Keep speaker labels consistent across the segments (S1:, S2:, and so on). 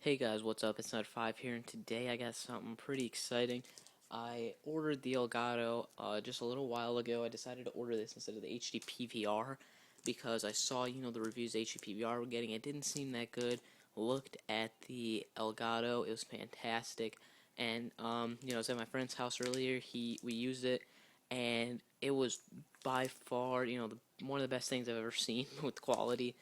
S1: Hey guys, what's up? It's Nut5 here, and today I got something pretty exciting. I ordered the Elgato just a little while ago. I decided to order this instead of the HD PVR because I saw, the reviews HD PVR were getting. It didn't seem that good. Looked at the Elgato, it was fantastic. And I was at my friend's house earlier. We used it, and it was by far, one of the best things I've ever seen with quality.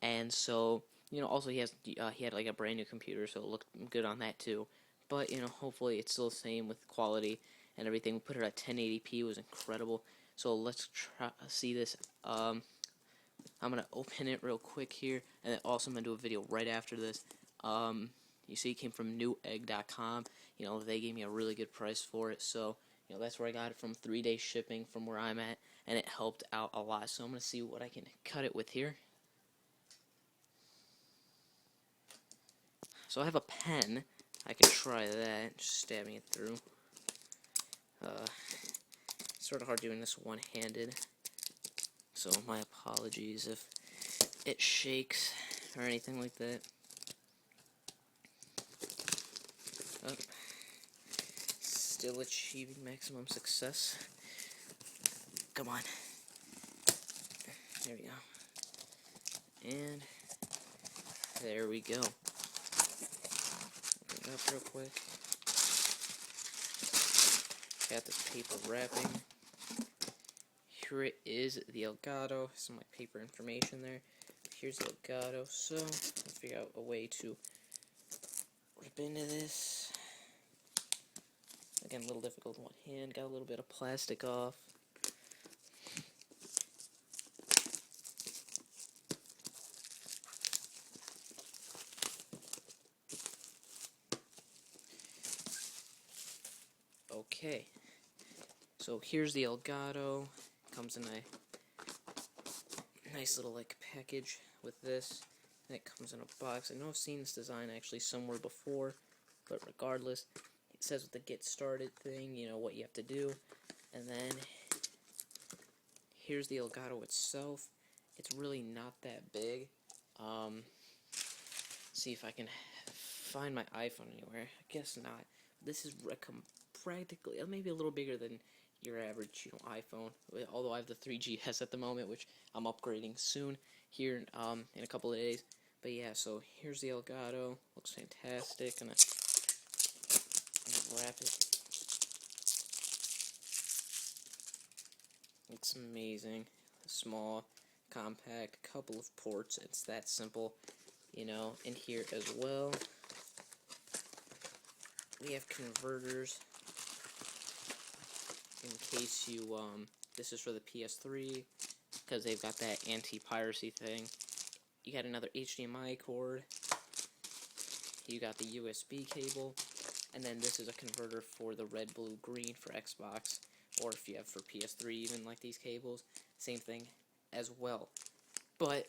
S1: And so, also he had like a brand new computer, so it looked good on that too. But hopefully it's still the same with quality and everything. We put it at 1080p, it was incredible. So let's try see this. I'm gonna open it real quick here, and then also I'm gonna do a video right after this. You see, it came from newegg.com. They gave me a really good price for it, so that's where I got it from. 3-day shipping from where I'm at, and it helped out a lot. So I'm gonna see what I can cut it with here. So I have a pen. I can try that, just stabbing it through. It's sort of hard doing this one-handed, so my apologies if it shakes or anything like that. Oh. Still achieving maximum success. Come on. There we go. And there we go. Open it up real quick. Got this paper wrapping. Here it is, the Elgato. Some of my paper information there. Here's the Elgato. So let's figure out a way to rip into this. Again, a little difficult in one hand. Got a little bit of plastic off. Okay, so here's the Elgato. Comes in a nice little package with this, and it comes in a box. I know I've seen this design actually somewhere before, but regardless, it says with the get started thing, what you have to do, and then here's the Elgato itself. It's really not that big. See if I can find my iPhone anywhere. I guess not. This is practically, maybe a little bigger than your average, iPhone. Although I have the 3GS at the moment, which I'm upgrading soon here in a couple of days. But yeah, so here's the Elgato. Looks fantastic. I'm gonna wrap it. Looks amazing. Small, compact, couple of ports. It's that simple. In here as well, we have converters in case you, this is for the PS3, because they've got that anti-piracy thing. You got another HDMI cord, you got the USB cable, and then this is a converter for the red, blue, green for Xbox, or if you have for PS3 even, like these cables, same thing as well. But,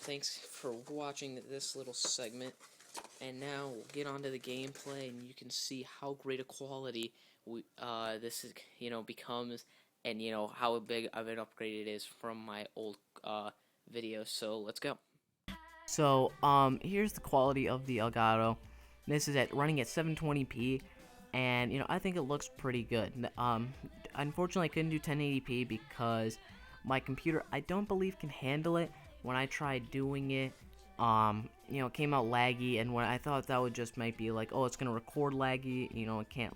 S1: thanks for watching this little segment, and now we'll get onto the gameplay, and you can see how great a quality this is, becomes, and how big of an upgrade it is from my old video. So let's go. So here's the quality of the Elgato. This is running at 720p, and I think it looks pretty good. Unfortunately, I couldn't do 1080p because my computer, I don't believe, can handle it. When I tried doing it, it came out laggy, and when I thought that would just might be like, oh, it's gonna record laggy, it can't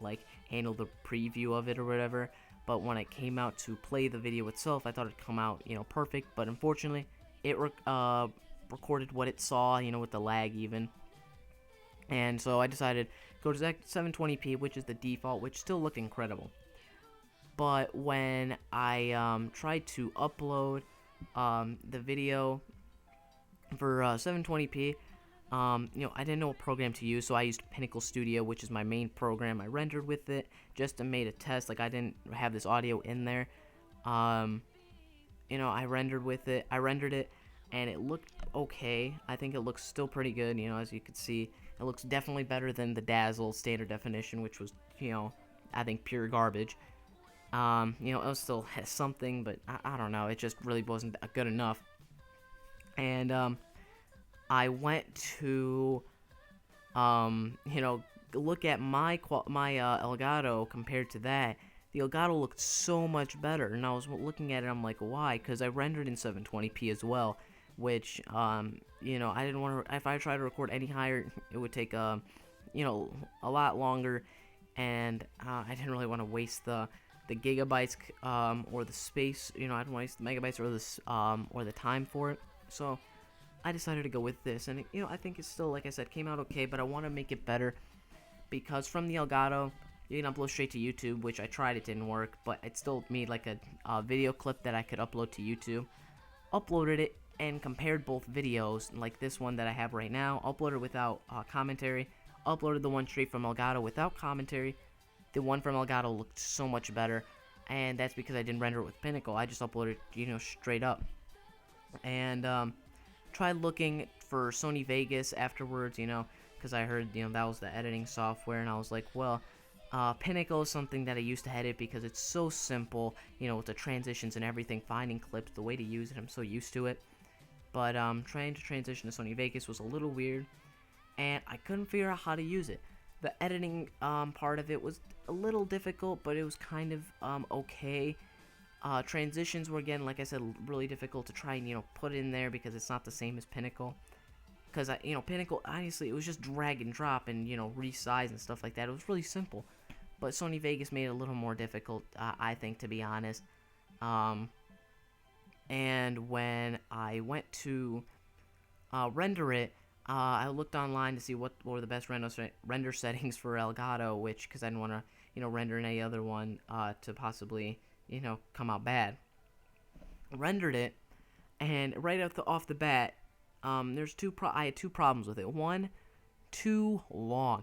S1: handle the preview of it or whatever. But when it came out to play the video itself, I thought it'd come out, perfect. But unfortunately, it recorded what it saw, with the lag even. And so I decided go to 720p, which is the default, which still looked incredible. But when I tried to upload the video for 720p, I didn't know what program to use, so I used Pinnacle Studio, which is my main program. I rendered with it just to make a test. I didn't have this audio in there. I rendered with it. I rendered it, and it looked okay. I think it looks still pretty good. As you can see, it looks definitely better than the Dazzle standard definition, which was, I think pure garbage. It still has something, but I don't know. It just really wasn't good enough. And I went to
S2: You know, look at my Elgato compared to that. The Elgato looked so much better, and I was looking at it. I'm like, why? Because I rendered in 720p as well, which you know, I didn't want to. If I tried to record any higher, it would take you know, a lot longer, and I didn't really want to waste the gigabytes or the space. You know, I didn't waste the megabytes or the time for it. So I decided to go with this, and you know, I think it's still, like I said, came out okay, but I want to make it better because from the Elgato, you can upload straight to YouTube, which I tried, it didn't work, but it still made like a video clip that I could upload to YouTube. Uploaded it and compared both videos, like this one that I have right now, uploaded without commentary, uploaded the one straight from Elgato without commentary. The one from Elgato looked so much better, and that's because I didn't render it with Pinnacle. I just uploaded, you know, straight up. And tried looking for Sony Vegas afterwards, you know, because I heard, you know, that was the editing software, and I was like, well, Pinnacle is something that I used to edit because it's so simple, you know, with the transitions and everything, finding clips, the way to use it, I'm so used to it. But trying to transition to Sony Vegas was a little weird, and I couldn't figure out how to use it. The editing part of it was a little difficult, but it was kind of okay. Transitions were, again, like I said, really difficult to try and, you know, put in there because it's not the same as Pinnacle. Because, you know, Pinnacle, honestly, it was just drag and drop and, you know, resize and stuff like that. It was really simple. But Sony Vegas made it a little more difficult, I think, to be honest. And when I went to render it, I looked online to see what were the best render settings for Elgato, which, because I didn't want to, you know, render in any other one to possibly, you know, come out bad. Rendered it, and right off the bat, I had two problems with it. One, too long.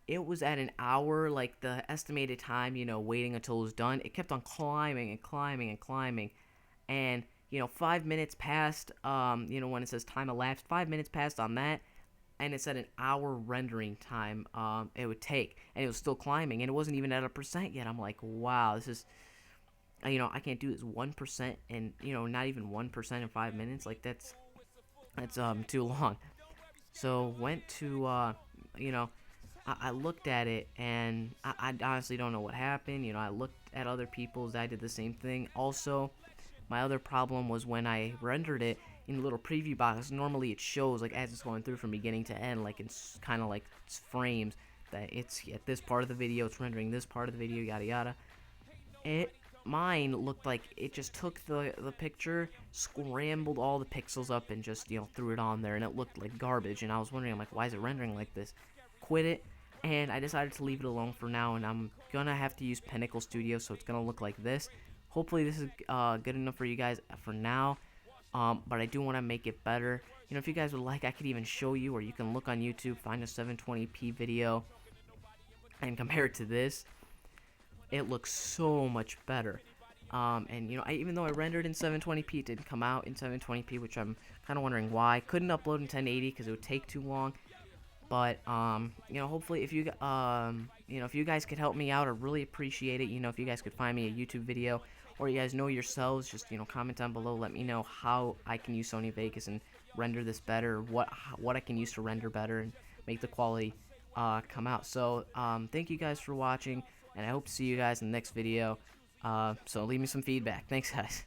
S2: It was at an hour, like the estimated time, you know, waiting until it was done. It kept on climbing and climbing and climbing, and you know, 5 minutes passed. You know, when it says time elapsed, 5 minutes passed on that, and it said an hour rendering time. It would take, and it was still climbing, and it wasn't even at 1% yet. I'm like, wow, this is, you know, I can't do this 1%, and you know, not even 1% in 5 minutes. Like that's too long. So went to you know, I looked at it, and I honestly don't know what happened. You know, I looked at other people's. I did the same thing. Also, my other problem was when I rendered it in the little preview box. Normally, it shows like as it's going through from beginning to end, like it's kind of like it's frames that it's at this part of the video, it's rendering this part of the video, yada yada. It Mine looked like it just took the picture, scrambled all the pixels up, and just, you know, threw it on there, and it looked like garbage. And I was wondering, I'm like, why is it rendering like this? Quit it, and I decided to leave it alone for now. And I'm gonna have to use Pinnacle Studio, so it's gonna look like this. Hopefully, this is good enough for you guys for now. But I do want to make it better. You know, if you guys would like, I could even show you, or you can look on YouTube, find a 720p video, and compare it to this. It looks so much better. And you know, even though I rendered in 720p, it didn't come out in 720p, which I'm kind of wondering why. Couldn't upload in 1080 because it would take too long. But you know, hopefully, if you you know, if you guys could help me out, I'd really appreciate it. You know, if you guys could find me a YouTube video, or you guys know yourselves, just, you know, comment down below. Let me know how I can use Sony Vegas and render this better. What I can use to render better and make the quality come out. So thank you guys for watching, and I hope to see you guys in the next video. So leave me some feedback. Thanks, guys.